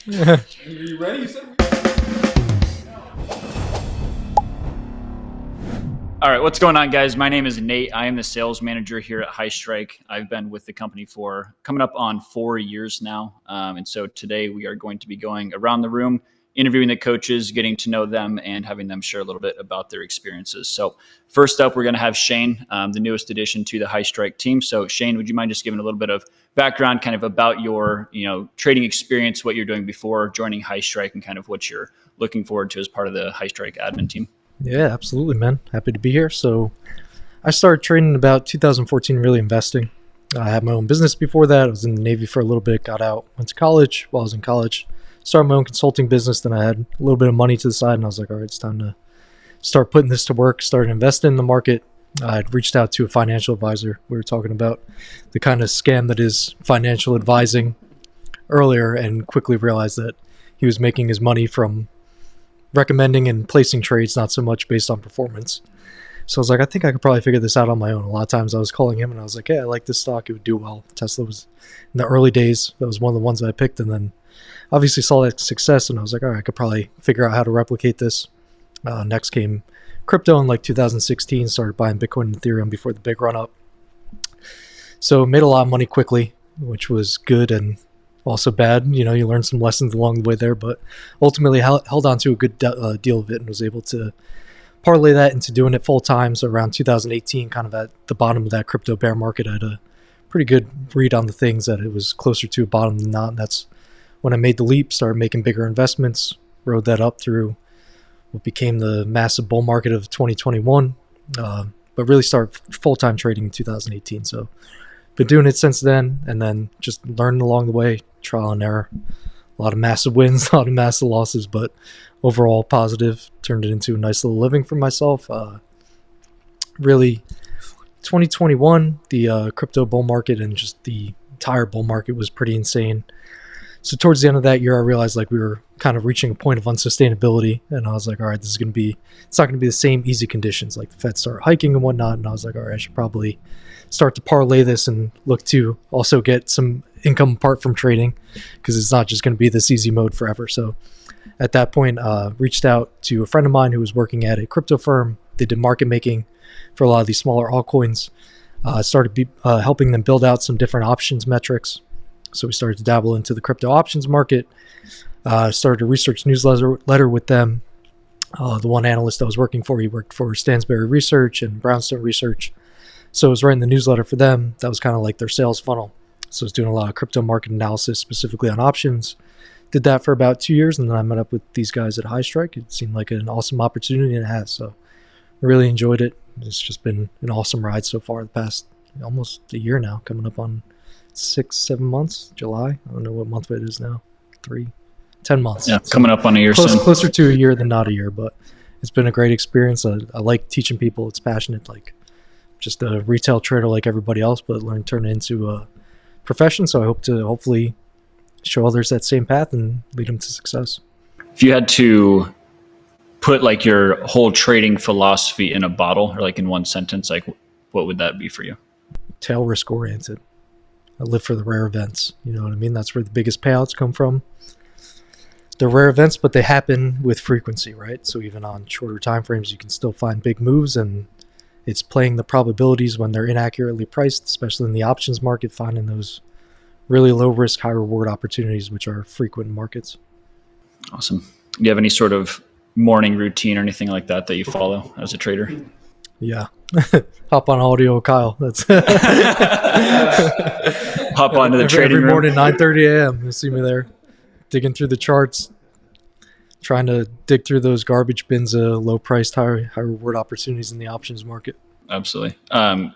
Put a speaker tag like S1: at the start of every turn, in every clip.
S1: Are you ready? You said
S2: All right, what's going on, guys? My name is Nate. I am the sales manager here at HighStrike. I've been with the company for coming up on 4 years now. And so today we are going to be going around the room, interviewing the coaches, getting to know them, and having them share a little bit about their experiences. So first up, we're going to have Shane, the newest addition to the HighStrike team. So Shane, would you mind just giving a little bit of background kind of about your trading experience, what you're doing before joining HighStrike, and kind of what you're looking forward to as part of the HighStrike admin team?
S3: Yeah, absolutely, man. Happy to be here. So I started trading in about 2014, really investing. I had my own business before that. I was in the Navy for a little bit, got out, went to college. While I was in college, started my own consulting business. Then I had a little bit of money to the side, and I was like, all right, it's time to start putting this to work, started investing in the market. I'd reached out to a financial advisor. We were talking about the kind of scam that is financial advising earlier, and quickly realized that he was making his money from recommending and placing trades, not so much based on performance. So I was like, I think I could probably figure this out on my own. A lot of times I was calling him and I was like, hey, I like this stock. It would do well. Tesla was in the early days. That was one of the ones that I picked, and then obviously saw that success, and I was like, all right, I could probably figure out how to replicate this. Next came crypto in like 2016, started buying Bitcoin and Ethereum before the big run up. So made a lot of money quickly, which was good and also bad. You learn some lessons along the way there, but ultimately held on to a good deal of it and was able to parlay that into doing it full time. So around 2018, kind of at the bottom of that crypto bear market, I had a pretty good read on the things that it was closer to a bottom than not. And that's when I made the leap, started making bigger investments, rode that up through what became the massive bull market of 2021, but really started full-time trading in 2018. So been doing it since then, and then just learning along the way, trial and error. A lot of massive wins, a lot of massive losses, but overall positive. Turned it into a nice little living for myself. Really, 2021, the crypto bull market and just the entire bull market was pretty insane. So towards the end of that year, I realized like we were kind of reaching a point of unsustainability, and I was like, all right, it's not going to be the same easy conditions. Like the Fed started hiking and whatnot, and I was like, all right, I should probably start to parlay this and look to also get some income apart from trading, because it's not just going to be this easy mode forever. So at that point, reached out to a friend of mine who was working at a crypto firm. They did market making for a lot of these smaller altcoins. Started helping them build out some different options metrics. So we started to dabble into the crypto options market. Started a research newsletter with them. The one analyst I was working for, he worked for Stansberry Research and Brownstone Research. So I was writing the newsletter for them. That was kind of like their sales funnel. So I was doing a lot of crypto market analysis, specifically on options. Did that for about 2 years, and then I met up with these guys at HighStrike. It seemed like an awesome opportunity, and it has. So I really enjoyed it. It's just been an awesome ride so far the past almost a year now, coming up on 6-7 months. July, I don't know what month it is now. 10 months.
S2: Yeah, so coming up on a year soon.
S3: Closer to a year than not a year, but it's been a great experience. I like teaching people. It's passionate, like just a retail trader like everybody else, but turn it into a profession. So I hope to hopefully show others that same path and lead them to success.
S2: If you had to put like your whole trading philosophy in a bottle, or like in one sentence, like what would that be for you?
S3: Tail risk oriented. I live for the rare events. You know what I mean? That's where the biggest payouts come from. They're rare events, but they happen with frequency, right? So even on shorter time frames, you can still find big moves, and it's playing the probabilities when they're inaccurately priced, especially in the options market, finding those really low risk, high reward opportunities, which are frequent in markets.
S2: Awesome. Do you have any sort of morning routine or anything like that you follow as a trader?
S3: Yeah. Hop on audio, Kyle. That's
S2: hop onto the trading
S3: every
S2: room.
S3: morning, 9:30 a.m. You'll see me there digging through the charts, trying to dig through those garbage bins of low priced, high reward opportunities in the options market.
S2: Absolutely.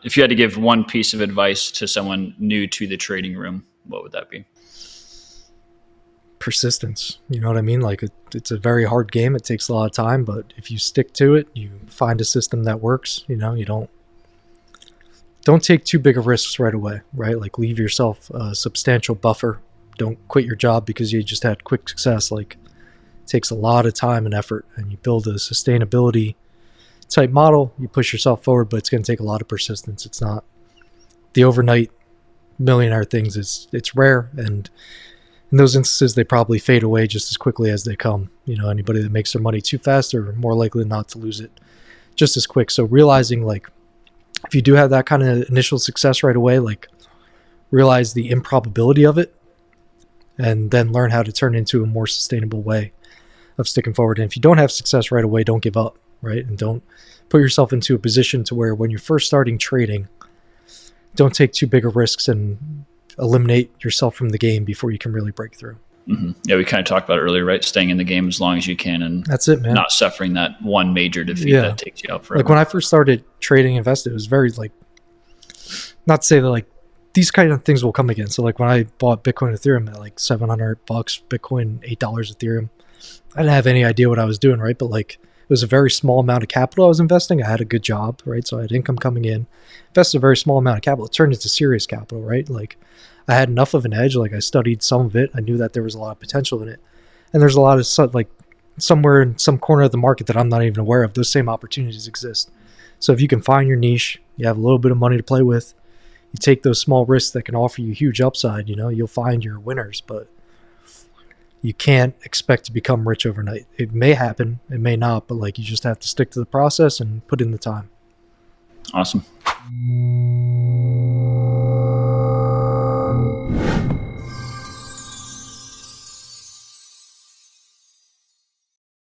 S2: If you had to give one piece of advice to someone new to the trading room, what would that be?
S3: Persistence. You know what I mean? Like it's a very hard game. It takes a lot of time, but if you stick to it, you find a system that works. You don't take too big of risks right away, right? Like leave yourself a substantial buffer. Don't quit your job because you just had quick success. Like it takes a lot of time and effort, and you build a sustainability type model. You push yourself forward, but it's going to take a lot of persistence. It's not the overnight millionaire things. It's rare, and in those instances, they probably fade away just as quickly as they come. Anybody that makes their money too fast are more likely not to lose it just as quick. So realizing, like, if you do have that kind of initial success right away, like, realize the improbability of it and then learn how to turn into a more sustainable way of sticking forward. And if you don't have success right away, don't give up, right? And don't put yourself into a position to where when you're first starting trading, don't take too big of risks and eliminate yourself from the game before you can really break through.
S2: Mm-hmm. Yeah, we kind of talked about it earlier, right? Staying in the game as long as you can, and
S3: that's it, man.
S2: Not suffering that one major defeat that takes you out forever.
S3: Like when I first started trading and invested, it was very like, not to say that like these kind of things will come again. So like when I bought Bitcoin and Ethereum at like $700, Bitcoin $8 Ethereum, I didn't have any idea what I was doing, right? But like it was a very small amount of capital I was investing. I had a good job, right? So I had income coming in, invested a very small amount of capital. It turned into serious capital, right? Like I had enough of an edge. Like I studied some of it. I knew that there was a lot of potential in it. And there's a lot of like somewhere in some corner of the market that I'm not even aware of, those same opportunities exist. So if you can find your niche, you have a little bit of money to play with, you take those small risks that can offer you huge upside, you'll find your winners, but you can't expect to become rich overnight. It may happen, it may not, but like you just have to stick to the process and put in the time.
S2: Awesome.